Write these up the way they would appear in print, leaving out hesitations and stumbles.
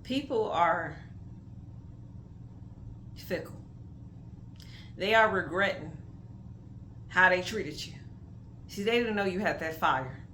People are fickle. They are regretting how they treated you. See, they didn't know you had that fire.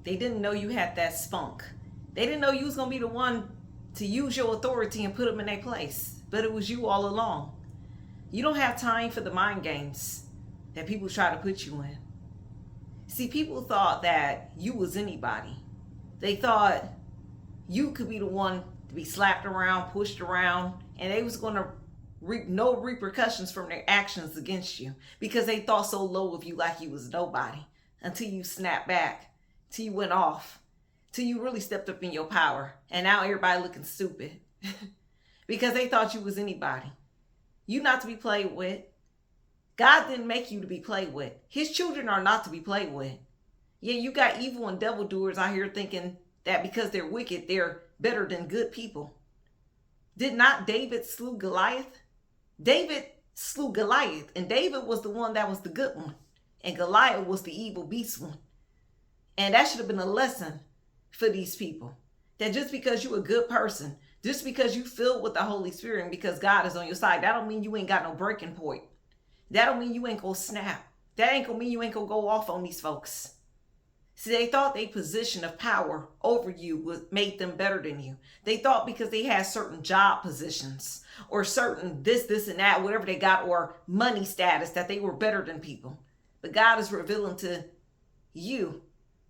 They didn't know you had that spunk. They didn't know you was going to be the one to use your authority and put them in their place. But it was you all along. You don't have time for the mind games that people try to put you in. See, people thought that you was anybody. They thought you could be the one to be slapped around, pushed around, and they was going to reap no repercussions from their actions against you because they thought so low of you, like you was nobody, until you snapped back, till you went off, till you really stepped up in your power, and now everybody looking stupid because they thought you was anybody. You not to be played with. God didn't make you to be played with. His children are not to be played with. Yeah, you got evil and devil doers out here thinking that because they're wicked, they're better than good people. Did not David slew Goliath? David slew Goliath, and David was the one that was the good one, and Goliath was the evil beast one. And that should have been a lesson for these people, that just because you're a good person, just because you filled with the Holy Spirit and because God is on your side, that don't mean you ain't got no breaking point. That don't mean you ain't gonna snap. That ain't gonna mean you ain't gonna go off on these folks. See, they thought their position of power over you made them better than you. They thought because they had certain job positions or certain this, and that, whatever they got, or money status, that they were better than people. But God is revealing to you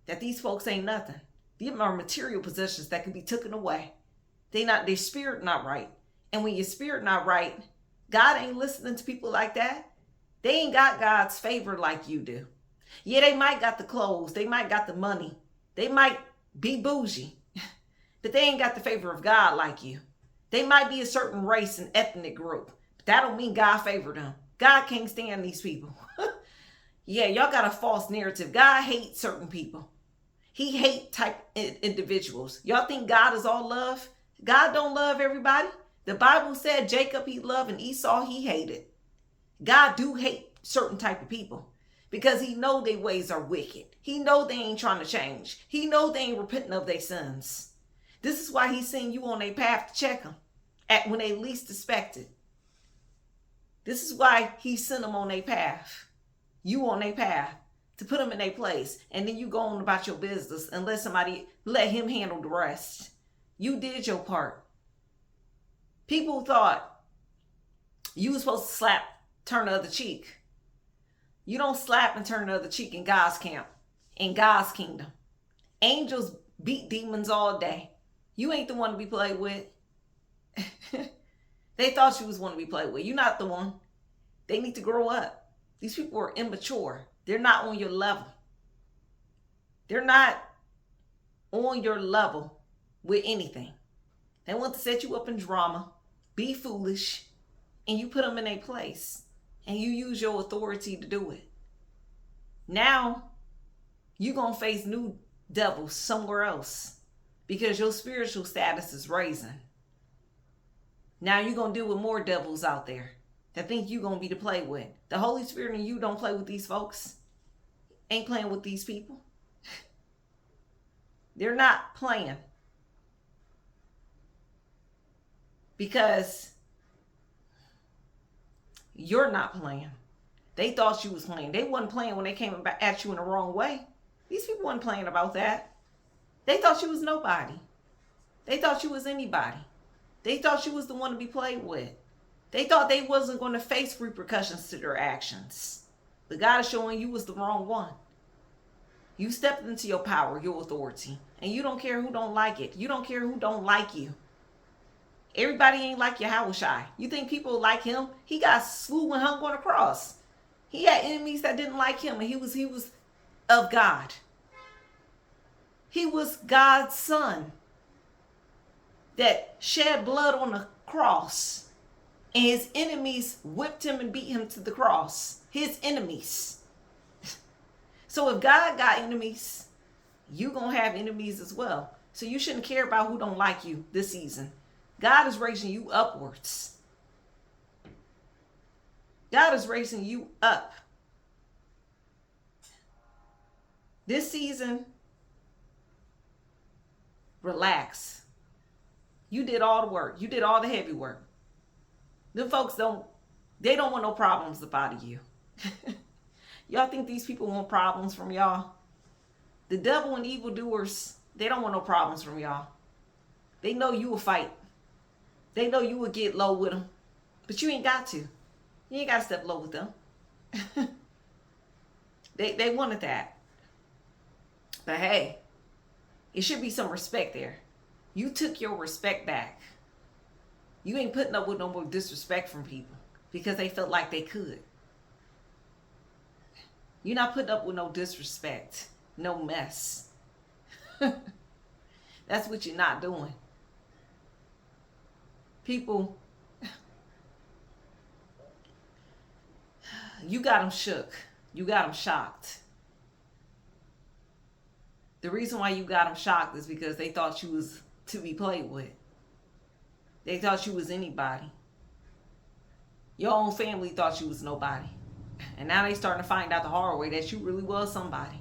that these folks ain't nothing. These are material possessions that can be taken away. Their spirit not right. And when your spirit not right, God ain't listening to people like that. They ain't got God's favor like you do. Yeah, they might got the clothes. They might got the money. They might be bougie. But they ain't got the favor of God like you. They might be a certain race and ethnic group. But that don't mean God favored them. God can't stand these people. Yeah, y'all got a false narrative. God hates certain people. He hate type individuals. Y'all think God is all love? God don't love everybody. The Bible said Jacob he loved and Esau he hated. God do hate certain type of people because he know their ways are wicked. He know they ain't trying to change. He know they ain't repenting of their sins. This is why he's sending you on their path to check them at when they least expect it. This is why he sent them on their path. You on their path to put them in their place. And then you go on about your business and let him handle the rest. You did your part. People thought you were supposed to turn the other cheek. You don't slap and turn the other cheek in God's camp, in God's kingdom. Angels beat demons all day. You ain't the one to be played with. They thought you was one to be played with. You're not the one. They need to grow up. These people are immature. They're not on your level. They're not on your level with anything. They want to set you up in drama, be foolish, and you put them in a place. And you use your authority to do it. Now, you're going to face new devils somewhere else because your spiritual status is raising. Now you're going to deal with more devils out there that think you're going to be to play with. The Holy Spirit and you don't play with these folks. Ain't playing with these people. They're not playing. Because you're not playing. They thought you was playing. They wasn't playing when they came at you in the wrong way. These people wasn't playing about that. They thought you was nobody. They thought you was anybody. They thought you was the one to be played with. They thought they wasn't going to face repercussions to their actions. But God is showing you was the wrong one. You stepped into your power, your authority, and you don't care who don't like it. You don't care who don't like you. Everybody ain't like Yahushua. You think people like him? He got slew and hung on a cross. He had enemies that didn't like him, and he was of God. He was God's son that shed blood on the cross, and his enemies whipped him and beat him to the cross. His enemies. So if God got enemies, you gonna have enemies as well. So you shouldn't care about who don't like you this season. God is raising you upwards. God is raising you up. This season, relax. You did all the work. You did all the heavy work. Them folks don't want no problems up out of you. Y'all think these people want problems from y'all? The devil and evildoers, they don't want no problems from y'all. They know you will fight. They know you will get low with them. But you ain't got to. You ain't got to step low with them. They wanted that. But hey, it should be some respect there. You took your respect back. You ain't putting up with no more disrespect from people because they felt like they could. You're not putting up with no disrespect, no mess. That's what you're not doing. People, you got them shook. You got them shocked. The reason why you got them shocked is because they thought you was to be played with. They thought you was anybody. Your own family thought you was nobody. And now they starting to find out the hard way that you really was somebody.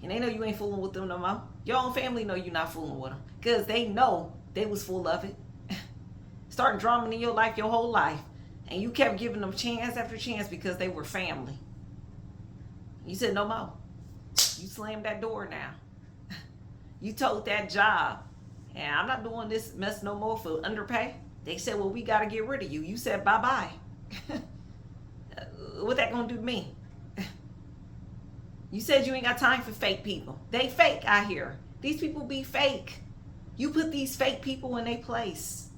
And they know you ain't fooling with them no more. Your own family know you're not fooling with them. Because they know they was full of it. Starting drumming in your life your whole life. And you kept giving them chance after chance because they were family. You said no more. You slammed that door now. You told that job, and I'm not doing this mess no more for underpay. They said, well, we got to get rid of you. You said bye-bye. What that gonna do to me? You said you ain't got time for fake people. They fake out here. These people be fake. You put these fake people in their place.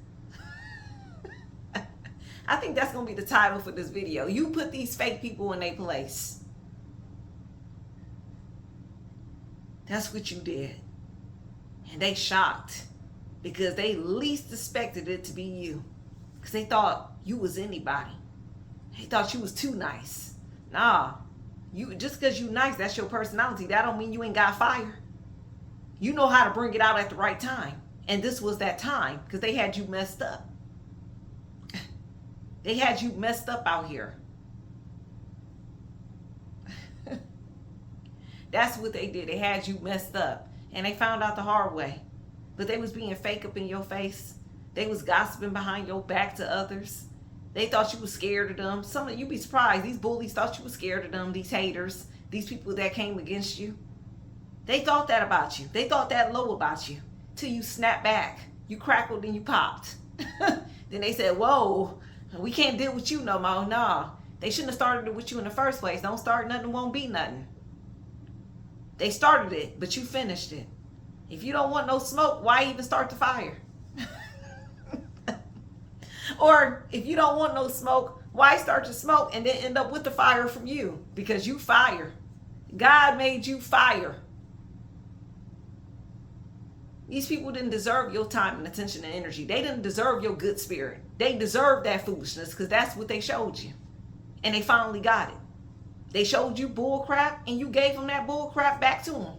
I think that's gonna be the title for this video. You put these fake people in their place. That's what you did. And they shocked because they least expected it to be you. Because they thought you was anybody. They thought you was too nice. Nah, you just because you nice, that's your personality. That don't mean you ain't got fire. You know how to bring it out at the right time. And this was that time because they had you messed up. They had you messed up out here. That's what they did. They had you messed up. And they found out the hard way. But they was being fake up in your face. They was gossiping behind your back to others. They thought you was scared of them. Some of you be surprised. These bullies thought you was scared of them. These haters. These people that came against you. They thought that about you. They thought that low about you. Till you snapped back. You crackled and you popped. Then they said, whoa, we can't deal with you no more. No. They shouldn't have started it with you in the first place. Don't start nothing, won't be nothing. They started it, but you finished it. If you don't want no smoke, why even start the fire? Or if you don't want no smoke, why start the smoke and then end up with the fire from you? Because you fire. God made you fire. These people didn't deserve your time and attention and energy. They didn't deserve your good spirit. They deserved that foolishness because that's what they showed you. And they finally got it. They showed you bull crap and you gave them that bull crap back to them.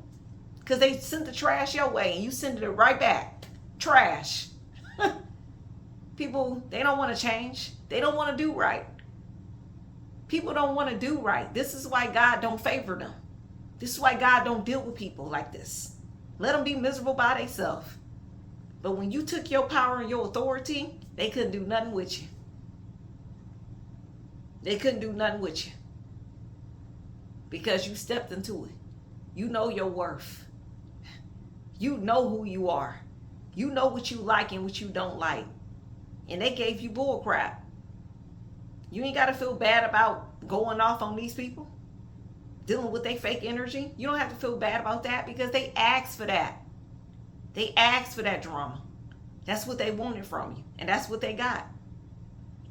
Because they sent the trash your way and you sent it right back. Trash. People, they don't want to change. They don't want to do right. People don't want to do right. This is why God don't favor them. This is why God don't deal with people like this. Let them be miserable by themselves. But when you took your power and your authority, they couldn't do nothing with you. They couldn't do nothing with you. Because you stepped into it. You know your worth. You know who you are. You know what you like and what you don't like. And they gave you bull crap. You ain't got to feel bad about going off on these people. Dealing with their fake energy. You don't have to feel bad about that because they asked for that. They asked for that drama. That's what they wanted from you. And that's what they got.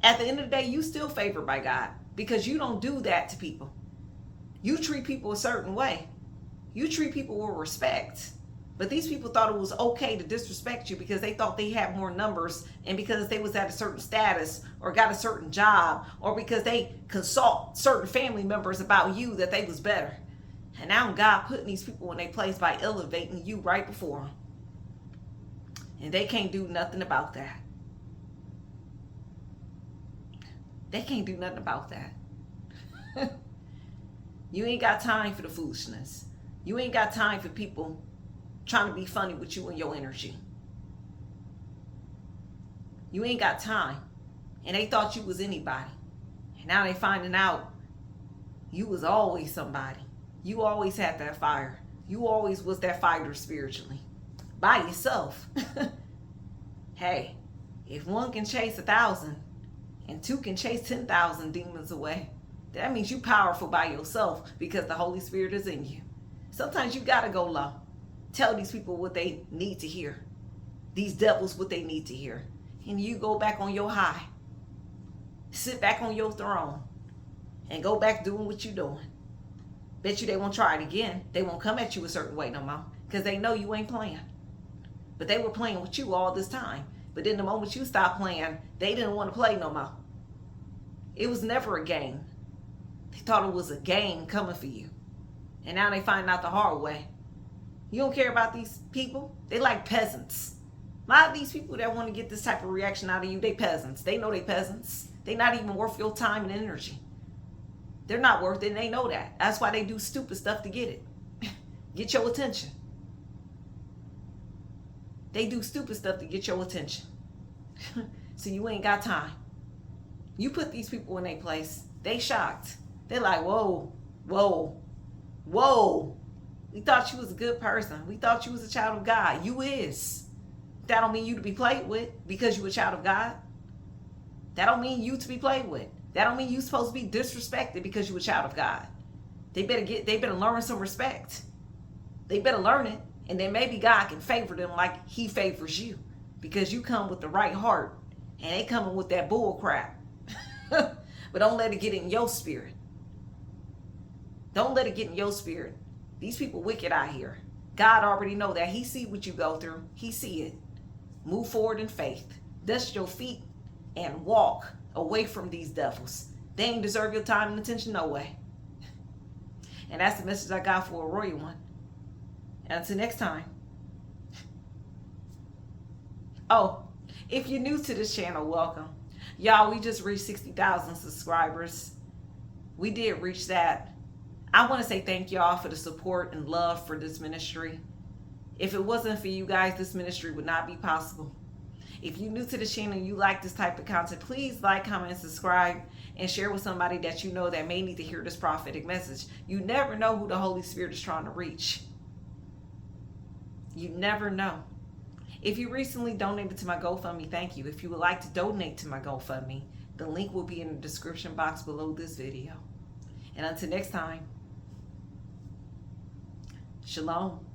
At the end of the day, you still favored by God because you don't do that to people. You treat people a certain way. You treat people with respect. But these people thought it was okay to disrespect you because they thought they had more numbers and because they was at a certain status or got a certain job or because they consult certain family members about you that they was better. And now God putting these people in their place by elevating you right before them. And they can't do nothing about that. They can't do nothing about that. You ain't got time for the foolishness. You ain't got time for people trying to be funny with you and your energy. You ain't got time. And they thought you was anybody. And now they finding out you was always somebody. You always had that fire. You always was that fighter spiritually. By yourself. Hey, if one can chase 1,000 and two can chase 10,000 demons away, that means you powerful by yourself because the Holy Spirit is in you. Sometimes you got to go low. Tell these people what they need to hear. These devils what they need to hear. And you go back on your high. Sit back on your throne. And go back doing what you're doing. Bet you they won't try it again. They won't come at you a certain way no more. Because they know you ain't playing. But they were playing with you all this time. But then the moment you stopped playing, they didn't want to play no more. It was never a game. They thought it was a game coming for you. And now they find out the hard way. You don't care about these people? They like peasants. A lot of these people that want to get this type of reaction out of you, they peasants. They know they peasants. They're not even worth your time and energy. They're not worth it, and they know that. That's why they do stupid stuff to get it. Get your attention. They do stupid stuff to get your attention. So you ain't got time. You put these people in their place. They shocked. They're like, whoa, whoa, whoa. We thought you was a good person. We thought you was a child of God. You is. That don't mean you to be played with because you a child of God. That don't mean you to be played with. That don't mean you supposed to be disrespected because you a child of God. They better learn some respect. They better learn it. And then maybe God can favor them like he favors you. Because you come with the right heart. And they coming with that bull crap. But don't let it get in your spirit. Don't let it get in your spirit. These people wicked out here. God already know that. He see what you go through. He see it. Move forward in faith. Dust your feet and walk away from these devils. They ain't deserve your time and attention no way. And that's the message I got for a royal one. And until next time. Oh, if you're new to this channel, welcome. Y'all, we just reached 60,000 subscribers. We did reach that. I want to say thank y'all for the support and love for this ministry. If it wasn't for you guys, this ministry would not be possible. If you're new to the channel and you like this type of content, please like, comment, and subscribe, and share with somebody that you know that may need to hear this prophetic message. You never know who the Holy Spirit is trying to reach. You never know. If you recently donated to my GoFundMe, thank you. If you would like to donate to my GoFundMe, the link will be in the description box below this video. And until next time, shalom.